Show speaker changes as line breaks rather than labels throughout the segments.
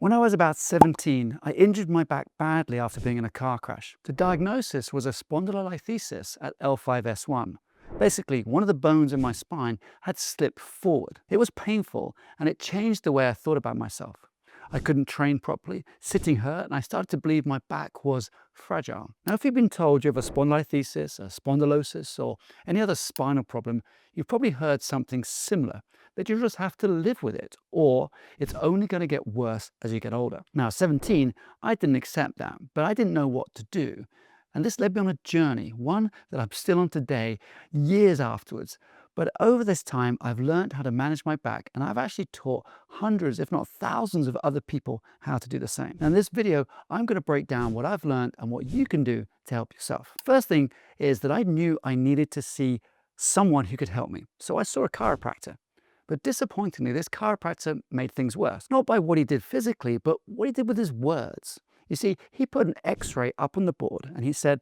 When I was about 17, I injured my back badly after being in a car crash. The diagnosis was a Spondylolithesis at L5S1. Basically, one of the bones in my spine had slipped forward. It was painful, and it changed the way I thought about myself. I couldn't train properly, sitting hurt, and I started to believe my back was fragile. Now, if you've been told you have a spondylolisthesis, a spondylosis, or any other spinal problem, you've probably heard something similar, that you just have to live with it, or it's only going to get worse as you get older. Now, at 17, I didn't accept that, but I didn't know what to do. And this led me on a journey, one that I'm still on today, years afterwards. But over this time, I've learned how to manage my back, and I've actually taught hundreds, if not thousands of other people how to do the same. Now, in this video, I'm going to break down what I've learned and what you can do to help yourself. First thing is that I knew I needed to see someone who could help me. So I saw a chiropractor. But disappointingly, this chiropractor made things worse. Not by what he did physically, but what he did with his words. You see, he put an x-ray up on the board and he said,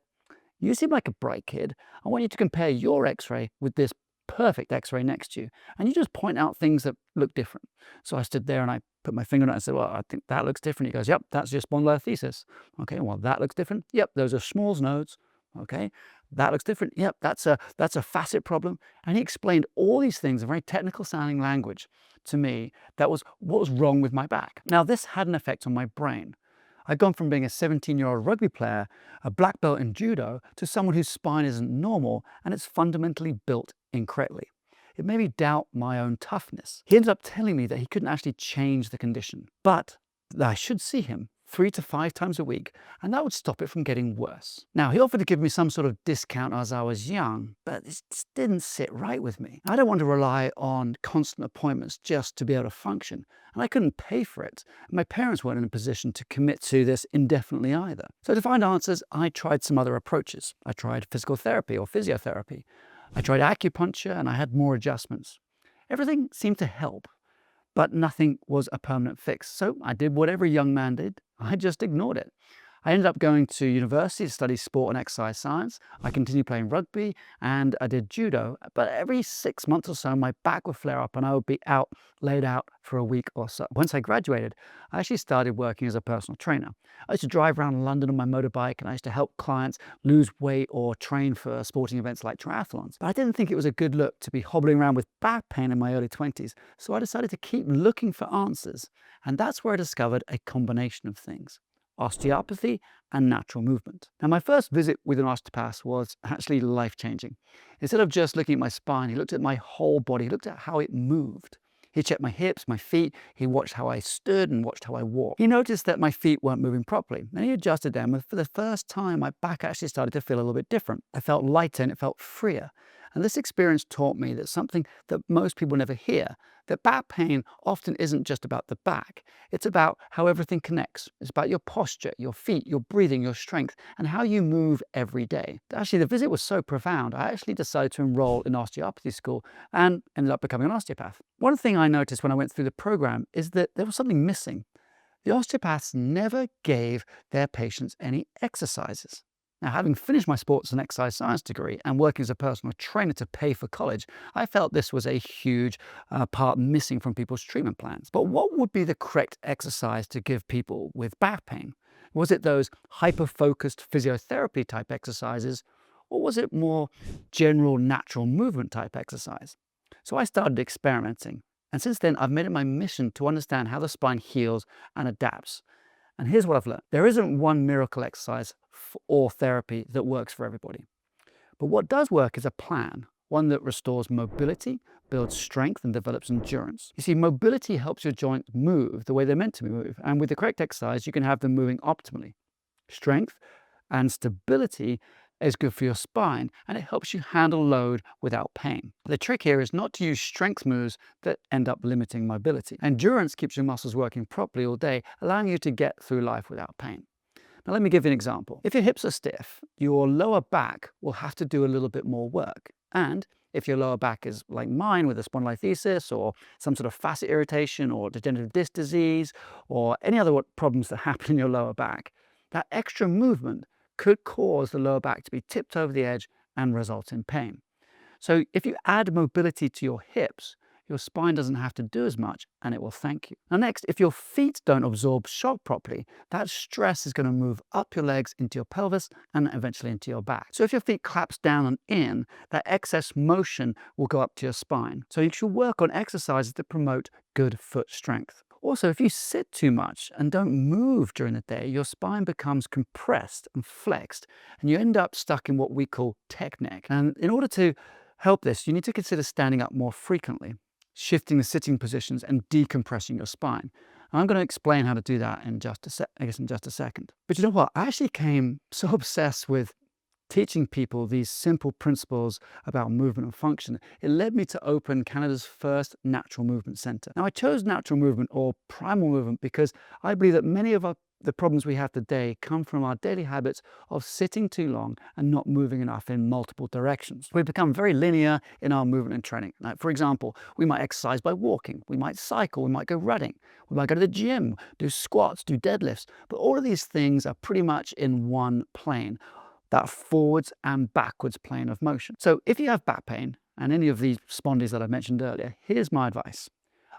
"You seem like a bright kid. I want you to compare your x-ray with this perfect x-ray next to you. And you just point out things that look different." So I stood there and I put my finger on it and said, "Well, I think that looks different." He goes, "Yep, that's your spondylolisthesis." "Okay, well, that looks different." "Yep, those are Schmall's nodes." "Okay, that looks different." "Yep, that's a facet problem." And he explained all these things in very technical sounding language to me. That was what was wrong with my back. Now, this had an effect on my brain. I'd gone from being a 17-year-old rugby player, a black belt in judo, to someone whose spine isn't normal and it's fundamentally built incorrectly. It made me doubt my own toughness. He ended up telling me that he couldn't actually change the condition, but that I should see him 3 to 5 times a week, and that would stop it from getting worse. Now, he offered to give me some sort of discount as I was young, but this just didn't sit right with me. I don't want to rely on constant appointments just to be able to function, and I couldn't pay for it. My parents weren't in a position to commit to this indefinitely either. So to find answers, I tried some other approaches. I tried physical therapy or physiotherapy. I tried acupuncture, and I had more adjustments. Everything seemed to help, but nothing was a permanent fix. So I did what every young man did. I just ignored it. I ended up going to university to study sport and exercise science. I continued playing rugby and I did judo, but every 6 months or so, my back would flare up and I would be laid out for a week or so. Once I graduated, I actually started working as a personal trainer. I used to drive around London on my motorbike and I used to help clients lose weight or train for sporting events like triathlons. But I didn't think it was a good look to be hobbling around with back pain in my early 20s, so I decided to keep looking for answers. And that's where I discovered a combination of things: osteopathy and natural movement. Now, my first visit with an osteopath was actually life-changing. Instead of just looking at my spine, he looked at my whole body. He looked at how it moved. He checked my hips, my feet. He watched how I stood and watched how I walked. He noticed that my feet weren't moving properly, and he adjusted them. And for the first time, my back actually started to feel a little bit different. I felt lighter and it felt freer. And this experience taught me that something that most people never hear, that back pain often isn't just about the back. It's about how everything connects. It's about your posture, your feet, your breathing, your strength, and how you move every day. Actually, the visit was so profound, I actually decided to enroll in osteopathy school and ended up becoming an osteopath. One thing I noticed when I went through the program is that there was something missing. The osteopaths never gave their patients any exercises. Now, having finished my sports and exercise science degree and working as a personal trainer to pay for college, I felt this was a huge part missing from people's treatment plans. But what would be the correct exercise to give people with back pain? Was it those hyper-focused physiotherapy type exercises, or was it more general natural movement type exercise? So I started experimenting. And since then, I've made it my mission to understand how the spine heals and adapts. And here's what I've learned. There isn't one miracle exercise or therapy that works for everybody. But what does work is a plan, one that restores mobility, builds strength, and develops endurance. You see, mobility helps your joints move the way they're meant to move. And with the correct exercise, you can have them moving optimally. Strength and stability is good for your spine, and it helps you handle load without pain. The trick here is not to use strength moves that end up limiting mobility. Endurance keeps your muscles working properly all day, allowing you to get through life without pain. Now, let me give you an example. If your hips are stiff, your lower back will have to do a little bit more work. And if your lower back is like mine with a spondylolisthesis or some sort of facet irritation or degenerative disc disease or any other problems that happen in your lower back, that extra movement could cause the lower back to be tipped over the edge and result in pain. So if you add mobility to your hips, your spine doesn't have to do as much and it will thank you. Now next, if your feet don't absorb shock properly, that stress is going to move up your legs into your pelvis and eventually into your back. So if your feet collapse down and in, that excess motion will go up to your spine. So you should work on exercises that promote good foot strength. Also, if you sit too much and don't move during the day, your spine becomes compressed and flexed, and you end up stuck in what we call tech neck. And in order to help this, you need to consider standing up more frequently, shifting the sitting positions and decompressing your spine. I'm going to explain how to do that in just a second. But you know what? I actually became so obsessed with teaching people these simple principles about movement and function, it led me to open Canada's first natural movement centre. Now, I chose natural movement or primal movement because I believe that many of the problems we have today come from our daily habits of sitting too long and not moving enough in multiple directions. We become very linear in our movement and training. Like, for example, we might exercise by walking, we might cycle, we might go running, we might go to the gym, do squats, do deadlifts, but all of these things are pretty much in one plane, that forwards and backwards plane of motion. So if you have back pain and any of these spondies that I mentioned earlier, here's my advice.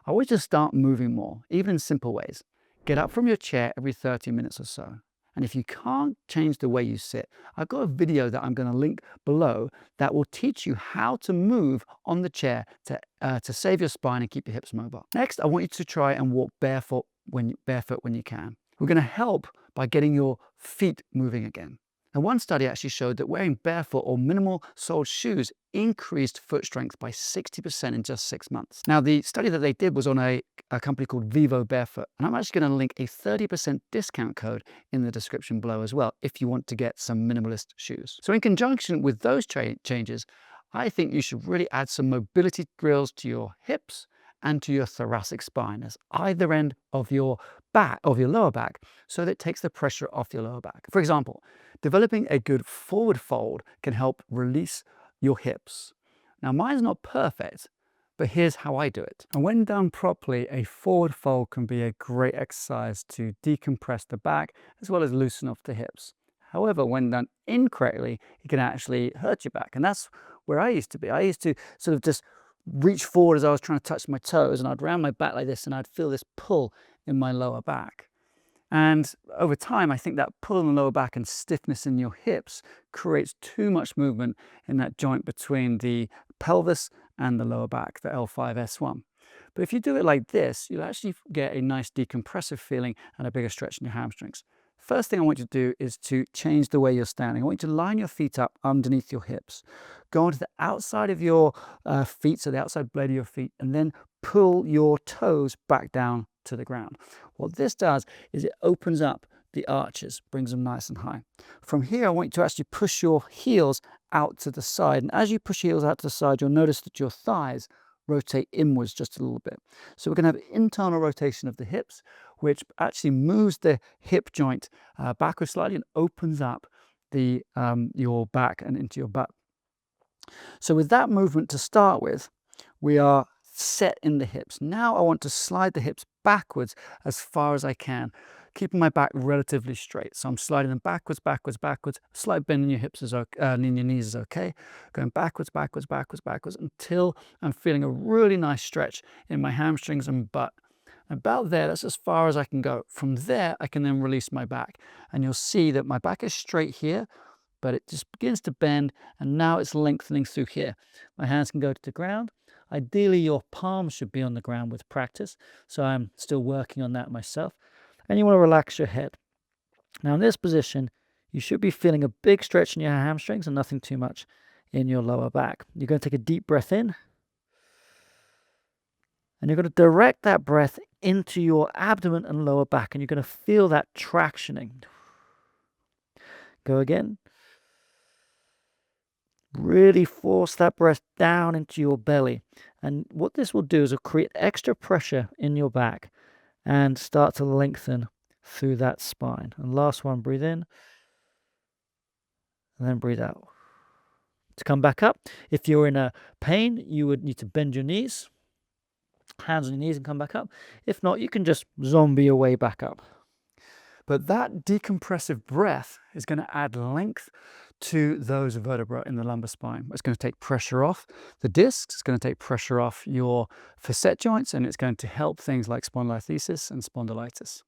I want you to start moving more, even in simple ways. Get up from your chair every 30 minutes or so. And if you can't change the way you sit, I've got a video that I'm going to link below that will teach you how to move on the chair to save your spine and keep your hips mobile. Next, I want you to try and walk barefoot when you can. We're going to help by getting your feet moving again. And one study actually showed that wearing barefoot or minimal soled shoes increased foot strength by 60% in just 6 months. Now, the study that they did was on a company called Vivo Barefoot. And I'm actually going to link a 30% discount code in the description below as well, if you want to get some minimalist shoes. So in conjunction with those changes, I think you should really add some mobility drills to your hips and to your thoracic spine as either end of your lower back, so that it takes the pressure off your lower back. For example, developing a good forward fold can help release your hips. Now, mine's not perfect, but here's how I do it. And when done properly, a forward fold can be a great exercise to decompress the back as well as loosen off the hips. However, when done incorrectly, it can actually hurt your back. And that's where I used to be. I used to sort of just reach forward as I was trying to touch my toes, and I'd round my back like this, and I'd feel this pull in my lower back. And over time, I think that pull in the lower back and stiffness in your hips creates too much movement in that joint between the pelvis and the lower back, the L5-S1. But if you do it like this, you'll actually get a nice decompressive feeling and a bigger stretch in your hamstrings. First thing I want you to do is to change the way you're standing. I want you to line your feet up underneath your hips. Go onto the outside of your feet, so the outside blade of your feet, and then pull your toes back down to the ground. What this does is it opens up the arches, brings them nice and high. From here, I want you to actually push your heels out to the side. And as you push your heels out to the side, you'll notice that your thighs rotate inwards just a little bit. So we're going to have internal rotation of the hips, which actually moves the hip joint backwards slightly and opens up your back and into your butt. So with that movement to start with, we are set in the hips. Now I want to slide the hips backwards as far as I can, keeping my back relatively straight. So I'm sliding them backwards, backwards, backwards. Slight bend in your hips is okay, and in your knees is okay. Going backwards, backwards, backwards, backwards until I'm feeling a really nice stretch in my hamstrings and butt. About there, that's as far as I can go. From there, I can then release my back. And you'll see that my back is straight here, but it just begins to bend, and now it's lengthening through here. My hands can go to the ground. Ideally, your palms should be on the ground with practice, so I'm still working on that myself. And you want to relax your head. Now in this position, you should be feeling a big stretch in your hamstrings and nothing too much in your lower back. You're going to take a deep breath in, and you're going to direct that breath into your abdomen and lower back, and you're going to feel that tractioning. Go again. Really force that breath down into your belly. And what this will do is it'll create extra pressure in your back and start to lengthen through that spine. And last one, breathe in and then breathe out. To come back up, if you're in a pain, you would need to bend your knees, hands on your knees, and come back up. If not, you can just zombie your way back up. But that decompressive breath is going to add length to those vertebrae in the lumbar spine. It's going to take pressure off the discs, it's going to take pressure off your facet joints, and it's going to help things like spondylolisthesis and spondylitis.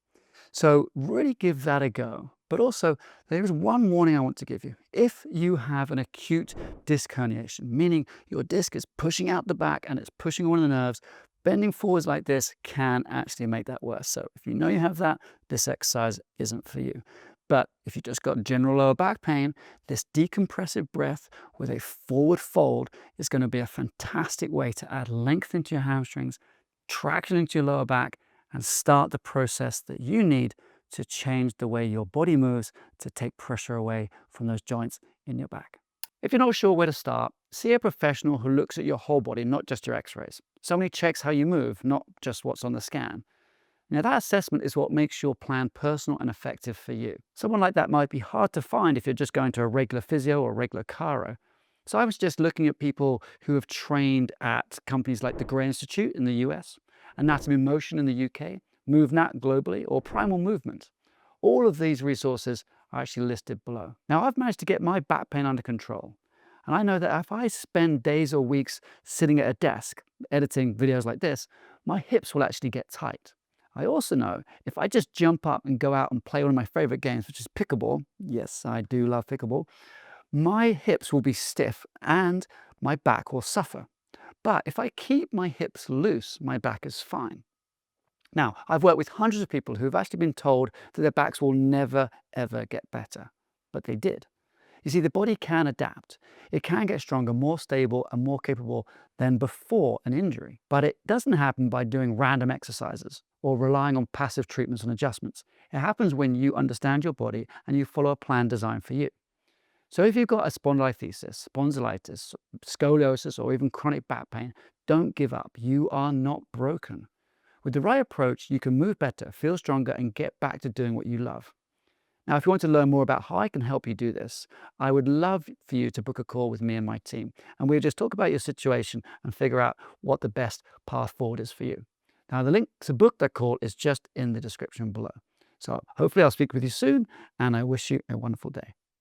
So really give that a go. But also, there is one warning I want to give you. If you have an acute disc herniation, meaning your disc is pushing out the back and it's pushing one of the nerves, bending forwards like this can actually make that worse. So if you know you have that, this exercise isn't for you. But if you just got general lower back pain, this decompressive breath with a forward fold is going to be a fantastic way to add length into your hamstrings, traction into your lower back, and start the process that you need to change the way your body moves to take pressure away from those joints in your back. If you're not sure where to start, see a professional who looks at your whole body, not just your x-rays. Someone who checks how you move, not just what's on the scan. Now that assessment is what makes your plan personal and effective for you. Someone like that might be hard to find if you're just going to a regular physio or regular chiro. So I was just looking at people who have trained at companies like the Gray Institute in the US, Anatomy Motion in the UK, MoveNat globally, or Primal Movement. All of these resources are actually listed below. Now I've managed to get my back pain under control. And I know that if I spend days or weeks sitting at a desk, editing videos like this, my hips will actually get tight. I also know if I just jump up and go out and play one of my favorite games, which is pickleball, yes, I do love pickleball, my hips will be stiff and my back will suffer. But if I keep my hips loose, my back is fine. Now, I've worked with hundreds of people who have actually been told that their backs will never, ever get better, but they did. You see, the body can adapt. It can get stronger, more stable, and more capable than before an injury. But it doesn't happen by doing random exercises or relying on passive treatments and adjustments. It happens when you understand your body and you follow a plan designed for you. So if you've got a spondylolisthesis, spondylitis, scoliosis, or even chronic back pain, don't give up. You are not broken. With the right approach, you can move better, feel stronger, and get back to doing what you love. Now, if you want to learn more about how I can help you do this, I would love for you to book a call with me and my team. And we'll just talk about your situation and figure out what the best path forward is for you. Now, the link to book that call is just in the description below. So hopefully I'll speak with you soon, and I wish you a wonderful day.